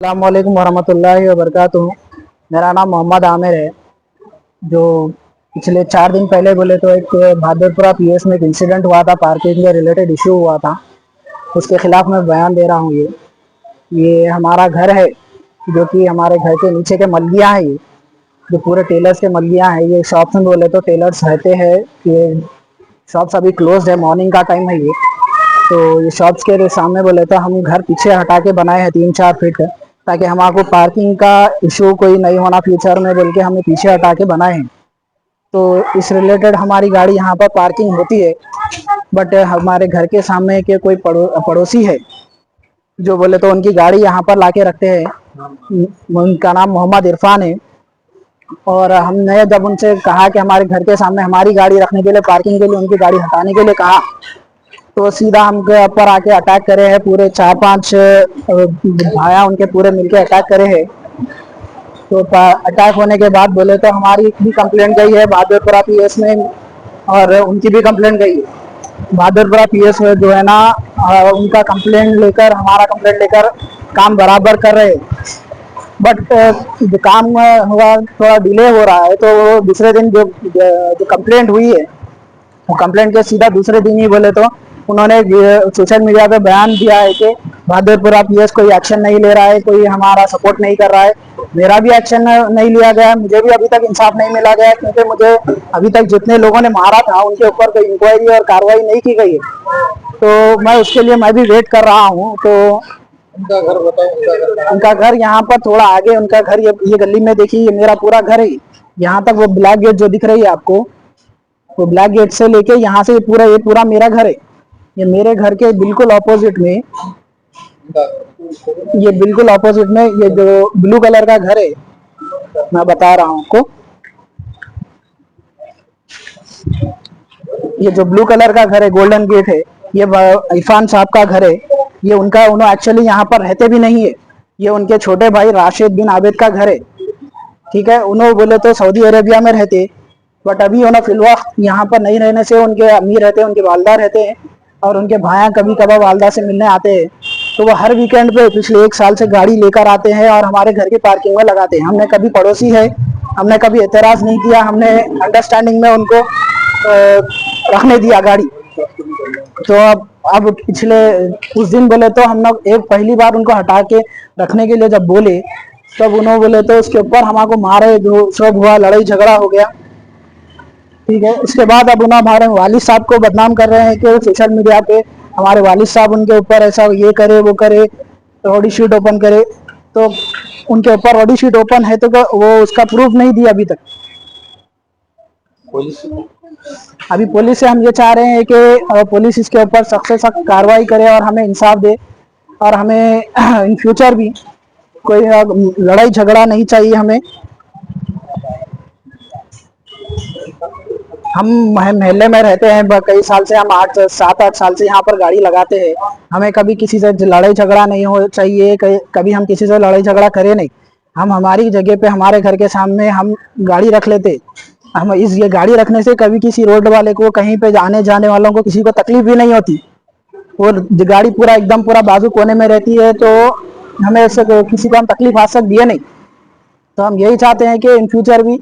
अस्सलामुअलैकुम वरहमतुल्लाहि वबरकातुहू। मेरा नाम मोहम्मद आमिर है। जो पिछले 4 दिन पहले बोले तो एक भागलपुरा पीएस में एक इंसिडेंट हुआ था, पार्किंग के रिलेटेड इशू हुआ था। उसके खिलाफ मैं बयान दे रहा हूँ। ये हमारा घर है, जो कि हमारे घर के नीचे के मलगियाँ हैं। ये जो पूरे टेलर्स के मलगियाँ हैं, ये शॉप्स में बोले तो टेलर्स रहते हैं। ये शॉप्स अभी क्लोज है, मॉर्निंग का टाइम है ये। तो ये शॉप्स के सामने बोले तो हम घर पीछे हटा के बनाए हैं 3-4 फीट, ताकि हमारे पार्किंग का इशू कोई नहीं होना फ्यूचर में, बोल के हमने पीछे हटा के बनाए हैं। तो इस रिलेटेड हमारी गाड़ी यहाँ पर पार्किंग होती है, बट हमारे घर के सामने के कोई पड़ोसी है, जो बोले तो उनकी गाड़ी यहाँ पर लाके रखते हैं। उनका नाम मोहम्मद इरफान है। और हमने जब उनसे कहा कि हमारे घर के सामने हमारी गाड़ी रखने के लिए, पार्किंग के लिए उनकी गाड़ी हटाने के लिए कहा, तो सीधा हमके ऊपर आके अटैक करे हैं। पूरे 4-5 भाया उनके पूरे मिलके अटैक करे हैं। तो अटैक होने के बाद बोले तो हमारी भी कंप्लेंट गई है बहादुरपुरा पीएस में, और उनकी भी कंप्लेंट गई है। बहादुरपुरा पीएस में जो है ना, उनका कंप्लेंट लेकर, हमारा कंप्लेंट लेकर काम बराबर कर रहे हैं। बट जो काम हुआ थोड़ा डिले हो रहा है। तो दूसरे दिन जो कंप्लेंट हुई है, वो कंप्लेंट के सीधा दूसरे दिन ही बोले तो उन्होंने सोशल मीडिया पे बयान दिया है कि बहादुरपुरा पीएस कोई एक्शन नहीं ले रहा है, कोई हमारा सपोर्ट नहीं कर रहा है। मेरा भी एक्शन नहीं लिया गया, मुझे भी अभी तक इंसाफ नहीं मिला गया, क्योंकि मुझे अभी तक जितने लोगों ने मारा था उनके ऊपर कोई इंक्वायरी और कार्रवाई नहीं की गई है। तो मैं उसके लिए मैं भी वेट कर रहा हूँ। तो उनका घर बताओ। उनका घर यहाँ पर थोड़ा आगे, उनका घर ये गली में देखिए, ये मेरा पूरा घर है। यहाँ तक वो ब्लैक गेट जो दिख रही है आपको, वो ब्लैक गेट से लेके यहाँ से ये पूरा मेरा घर है। ये मेरे घर के बिल्कुल ऑपोजिट में, ये बिल्कुल ऑपोजिट में ये जो ब्लू कलर का घर है, मैं बता रहा हूँ आपको। ये जो ब्लू कलर का घर है, गोल्डन गेट है, ये इरफान साहब का घर है। ये उन्होंने एक्चुअली यहाँ पर रहते भी नहीं है। ये उनके छोटे भाई राशिद बिन आबिद का घर है। ठीक है, उन्होंने बोले तो सऊदी अरेबिया में रहते, बट अभी उन्हें फिलहाल यहाँ पर नहीं रहने से उनके अम्मी रहते हैं, उनके वालदा रहते हैं, और उनके भाया कभी कभार वालदा से मिलने आते हैं। तो वो हर वीकेंड पे पिछले 1 साल से गाड़ी लेकर आते हैं और हमारे घर की पार्किंग में लगाते हैं। हमने कभी, पड़ोसी है, हमने कभी एतराज़ नहीं किया, हमने अंडरस्टैंडिंग में उनको रखने दिया गाड़ी। तो अब पिछले कुछ दिन बोले तो हम लोग एक पहली बार उनको हटा के रखने के लिए जब बोले, तब उन्होंने बोले तो उसके ऊपर हमको मारे, जो सब हुआ, लड़ाई झगड़ा हो गया। ठीक है, उसके बाद अब उन्होंने हमारे वालिद साहब को बदनाम कर रहे हैं कि सोशल मीडिया पे हमारे वालिद साहब उनके ऊपर ऐसा ये करे वो करे, ऑडी शीट ओपन करे। तो उनके ऊपर ऑडी शीट ओपन है, तो वो उसका प्रूफ नहीं दिया अभी तक। अभी पुलिस से हम ये चाह रहे हैं कि पुलिस इसके ऊपर सख्त से सख्त कार्रवाई करे और हमें इंसाफ दे, और हमें इन फ्यूचर भी कोई लड़ाई झगड़ा नहीं चाहिए हमें। हम मोहल्ले में रहते हैं कई साल से, हम 7-8 साल से यहाँ पर गाड़ी लगाते हैं। हमें कभी किसी से लड़ाई झगड़ा नहीं हो चाहिए, कभी हम किसी से लड़ाई झगड़ा करें नहीं। हम हमारी जगह पे, हमारे घर के सामने हम गाड़ी रख लेते। हम ये गाड़ी रखने से कभी किसी रोड वाले को, कहीं पे आने जाने वालों को, किसी को तकलीफ भी नहीं होती। और गाड़ी पूरा एकदम पूरा बाजू कोने में रहती है, तो हमें इससे किसी को हम तकलीफ आ सकती है नहीं। तो हम यही चाहते हैं कि इन फ्यूचर भी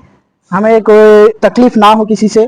हमें कोई तकलीफ ना हो किसी से।